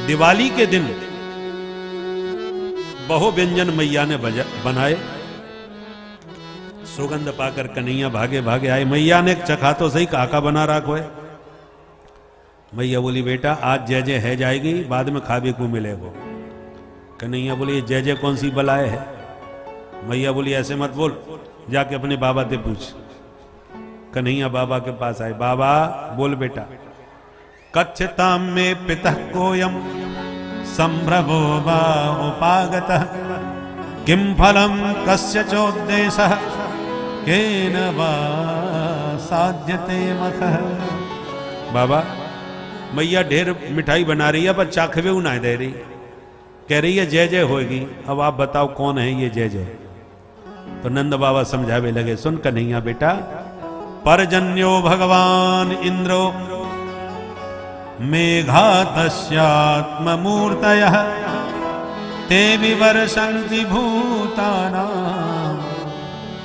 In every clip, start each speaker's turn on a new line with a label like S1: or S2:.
S1: दिवाली के दिन बहु व्यंजन मैया ने बनाए। सुगंध पाकर कन्हैया भागे भागे आए। मैया ने चखा तो सही, काका बना राखो है। मैया बोली बेटा आज जय जय है जाएगी, बाद में खावे को मिलेगो। कन्हैया बोली जय जय कौन सी बलाए है। मैया बोली ऐसे मत बोल, जाके अपने बाबा से पूछ। कन्हैया बाबा के पास आए। बाबा बोल बेटा। कच्छताम में पितः कोयम संभ्रमो वा उपागतः किम फलम कस्य चोद्देशः केन वा साध्यते मखः। बाबा मैया ढेर मिठाई बना रही है पर चाखवे ना दे रही, कह रही है जय जय होगी। अब आप बताओ कौन है ये जय जय। तो नंद बाबा समझावे लगे, सुन कन्हैया बेटा, परजन्यो भगवान इंद्रो मेघातस्यात्ममूर्तयः ते विवर्षन्ति भूतानां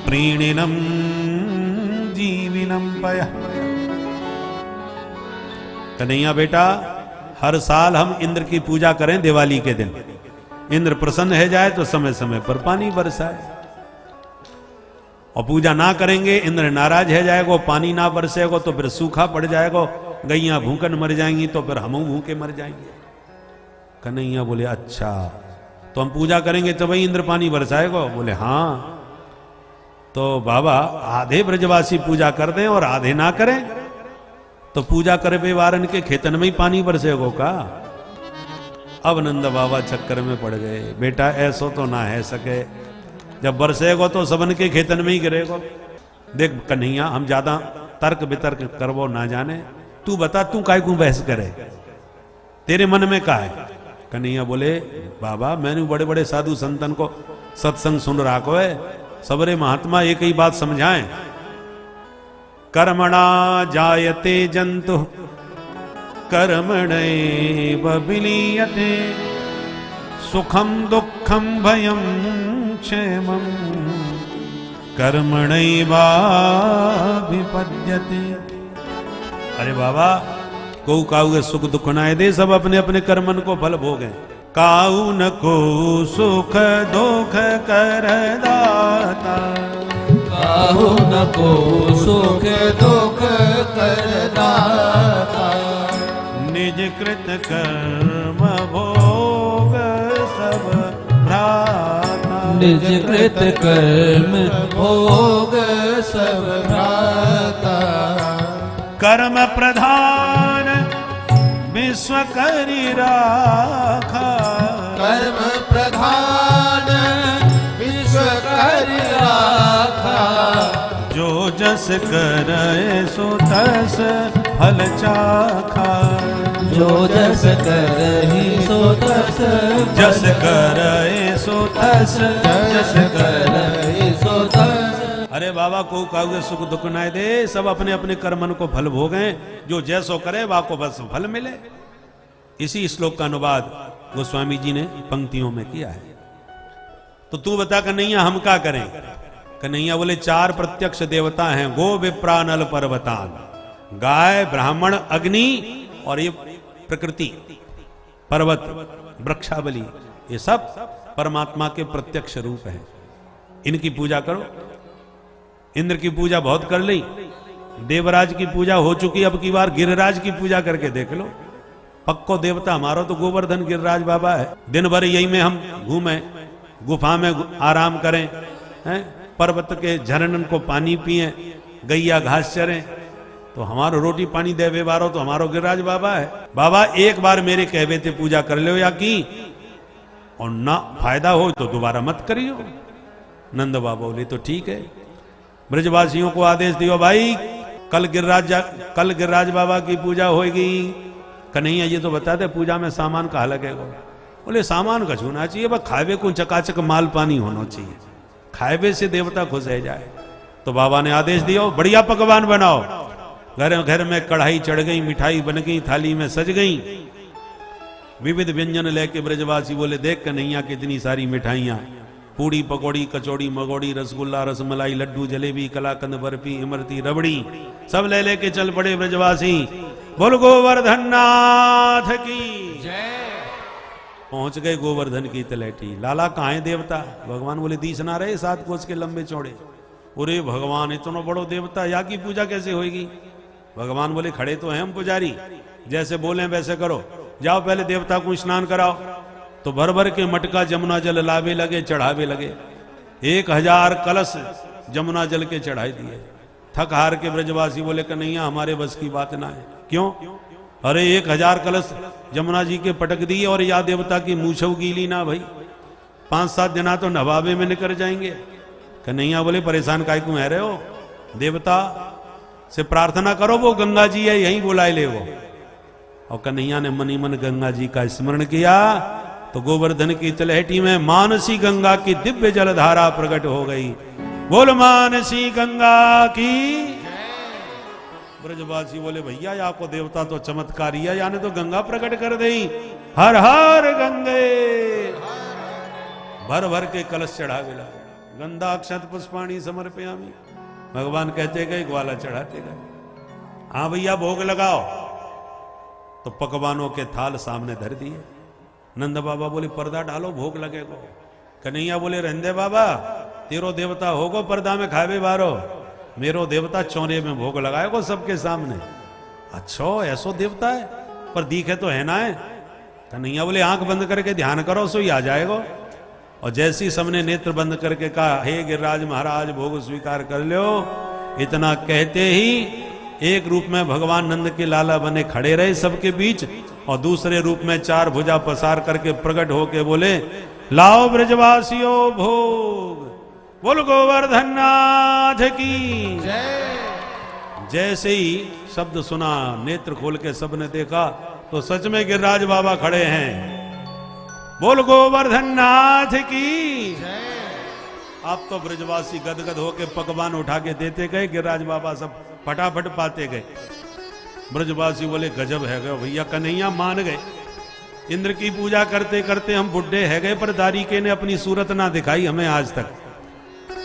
S1: प्रीणिनं जीविनं पयः। कन्हैया बेटा हर साल हम इंद्र की पूजा करें दिवाली के दिन। इंद्र प्रसन्न है जाए तो समय समय पर पानी बरसाए, और पूजा ना करेंगे इंद्र नाराज है जाएगा, पानी ना बरसेगा तो फिर सूखा पड़ जाएगा, गैया भूखन मर जाएंगी तो फिर हम भूखे मर जाएंगे। कन्हैया बोले अच्छा तो हम पूजा करेंगे तो वही इंद्र पानी बरसाएगा। बोले हाँ। तो बाबा आधे ब्रजवासी पूजा कर दें और आधे ना करें तो पूजा करे वारन के खेतन में ही पानी बरसेगो का। अब नंद बाबा चक्कर में पड़ गए। बेटा ऐसो तो ना है सके, जब बरसेगो तो सबन के खेतन में ही गिरेगो। देख कन्हैया हम ज्यादा तर्क वितर्क करवो ना जाने, तू बता तू काय को बहस करे, तेरे मन में का है। कन्हैया बोले बाबा मैंने बड़े बड़े साधु संतन को सत्संग सुन राखो है, सबरे महात्मा एक ही बात समझाएं, कर्मणा जायते जंतु कर्मणैव विलीयते सुखम दुखम भयम क्षेमम कर्मणैवाभिपद्यते। अरे बाबा को काऊ के सुख दुख नाय दे, सब अपने अपने कर्मन को फल भोगे। काऊ न को सुख दुख कर दाता,
S2: काऊ न को सुख दुख कर दाता,
S1: निज कृत कर्म भोग सब भ्राता,
S2: निज कृत कर्म भोग सब भ्राता।
S1: कर्म प्रधान विश्व करि राखा,
S2: कर्म प्रधान विश्व करि राखा,
S1: जो जस करे सो तस फल चाखा,
S2: जो जस करहि सो तस
S1: जस करे सो तस जस
S2: करहि सो तस।
S1: अरे बाबा को काऊ सुख दुख नाय दे, सब अपने अपने कर्मन को फल भोगें, जो जैसो करे वा को बस फल मिले। इसी श्लोक का अनुवाद गोस्वामी जी ने पंक्तियों में किया है। तो तू बता कन्हैया हम क्या करें। कन्हैया बोले चार प्रत्यक्ष देवता हैं, गो विप्रा नल पर्वतान, गाय ब्राह्मण अग्नि और ये प्रकृति पर्वत वृक्षावली, ये सब परमात्मा के प्रत्यक्ष रूप हैं। इनकी पूजा करो। इंद्र की पूजा बहुत कर ली, देवराज की पूजा हो चुकी, अब की बार गिरिराज की पूजा करके देख लो। पक्को देवता हमारा तो गोवर्धन गिरिराज बाबा है। दिन भर यही में हम घूमें, गुफा में आराम करें, हैं? पर्वत के झरनन को पानी पिए, गैया घास चरें, तो हमारो रोटी पानी देवे बारो तो हमारो गिरिराज बाबा है। बाबा एक बार मेरे कहवे थे पूजा कर लो या की, और ना फायदा हो तो दोबारा मत करियो। नंद बाबा बोले तो ठीक है। ब्रजवासियों को आदेश दियो भाई कल गिरिराज बाबा की पूजा होगी। कन्हैया ये तो बता दे पूजा में सामान कहाँ लगेगा। बोले सामान का छूना चाहिए, बस खावे को चकाचक माल पानी होना चाहिए, खावे से देवता खुश रह जाए। तो बाबा ने आदेश दियो बढ़िया पकवान बनाओ। घर घर में कढ़ाई चढ़ गई, मिठाई बन गई, थाली में सज गई, विविध व्यंजन लेके ब्रजवासी बोले देख कन्हैया कितनी सारी मिठाइयां, पूड़ी पकौड़ी कचौड़ी मगौड़ी रसगुल्ला रसमलाई लड्डू जलेबी कलाकंद बर्फी इमरती रबड़ी सब ले लेके चल पड़े ब्रजवासी। बोल गोवर्धन नाथ की जय। पहुंच गए गोवर्धन की तलहटी। लाला कहाँ है देवता? भगवान बोले दिस ना रहे 7 कोस के लंबे चौड़े। अरे भगवान इतना बड़ो देवता, या की पूजा कैसे होगी? भगवान बोले खड़े तो हैं हम पुजारी, जैसे बोले वैसे करो, जाओ पहले देवता को स्नान कराओ। तो भर भर के मटका जमुना जल लावे लगे, चढ़ावे लगे। 1000 कलश जमुना जल के चढ़ाई दिए। थक हार के ब्रजवासी बोले कन्हैया हमारे बस की बात ना है। क्यों? अरे 1000 कलश जमुना जी के पटक दिए और या देवता की मूछव गीली ना भाई, 5-7 दिना तो नवाबे में निकल जाएंगे। कन्हैया बोले परेशान काहे क्यों है रहे हो? देवता से प्रार्थना करो, वो गंगा जी है यहीं बुलाए ले वो। और कन्हैया ने मनी मन गंगा जी का स्मरण किया तो गोवर्धन की तलहटी में मानसी गंगा की दिव्य जलधारा प्रकट हो गई। बोल मानसी गंगा की। ब्रजवासी बोले भैया या को देवता तो चमत्कारी है, यानी तो गंगा प्रकट कर दई। हर हर गंगे। भर भर के कलश चढ़ा गया। गंधा अक्षत पुष्पाणी समर्पयामि। भगवान कहते गए, ग्वाला चढ़ाते गए। हाँ भैया भोग लगाओ। तो पकवानों के थाल सामने धर दिए। नंद बाबा बोले पर्दा डालो भोग लगेगो। कन्हैया बोले रहंदे बाबा, तेरो देवता होगो पर्दा में खावे बारो, मेरो देवता चौरे में भोग लगाएगो सबके सामने। अच्छा ऐसो देवता है, पर दिखे तो है ना है। कन्हैया बोले आंख बंद करके ध्यान करो सो ही आ जाएगो। और जैसी सबने नेत्र बंद करके कहा हे गिरिराज महाराज भोग स्वीकार कर लो, इतना कहते ही एक रूप में भगवान नंद के लाला बने खड़े रहे सबके बीच, और दूसरे रूप में 4 भुजा पसार करके प्रकट होके बोले लाओ ब्रजवासियों भोग। बोल गोवर्धन नाथ की
S2: जय।
S1: जैसे ही शब्द सुना, नेत्र खोल के सबने देखा तो सच में गिरिराज बाबा खड़े हैं। बोल गोवर्धन नाथ की
S2: जय।
S1: अब तो ब्रजवासी गदगद होके पकवान उठा के देते गए, गिरिराज बाबा सब फटाफट पाते गए। ब्रजवासी बोले गजब है गए भैया। कन्हैया मान गए। इंद्र की पूजा करते करते हम बुढ़े है गए, पर दारिके ने अपनी सूरत ना दिखाई हमें आज तक।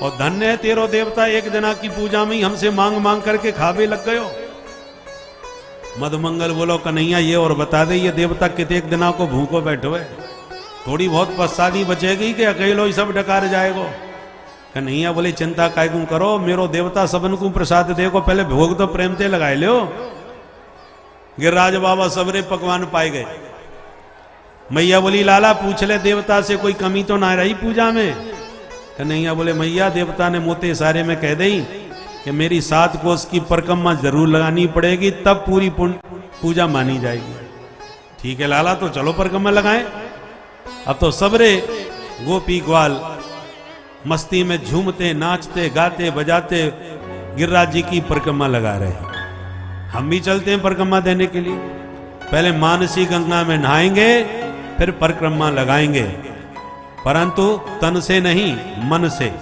S1: और धन्य है तेरो देवता, एक दिना की पूजा में ही हमसे मांग मांग करके खावे लग गयो। मधुमंगल बोलो कन्हैया ये और बता दे, ये देवता कितने एक दिना को भूखो बैठो है, थोड़ी बहुत पश्चादी बचेगी कि अकेलो ही सब डकार जाएगो। कन्हैया बोले चिंता काय क्यों करो, मेरो देवता सबन को प्रसाद देखो, पहले भोग तो प्रेम से लगाए लो। गिरिराज बाबा सबरे पकवान पाए गए। मैया बोली लाला पूछ ले देवता से कोई कमी तो ना रही पूजा में। कन्हैया बोले मैया देवता ने मोते सारे में कह दी कि मेरी 7 कोस की परिक्रमा जरूर लगानी पड़ेगी, तब पूरी पूजा मानी जाएगी। ठीक है लाला तो चलो परिक्रमा लगाएं। अब तो सबरे गोपी ग्वाल मस्ती में झूमते नाचते गाते बजाते गिरिराज जी की परिक्रमा लगा रहे हैं। हम भी चलते हैं परिक्रमा देने के लिए। पहले मानसी गंगा में नहाएंगे, फिर परिक्रमा लगाएंगे, परंतु तन से नहीं मन से।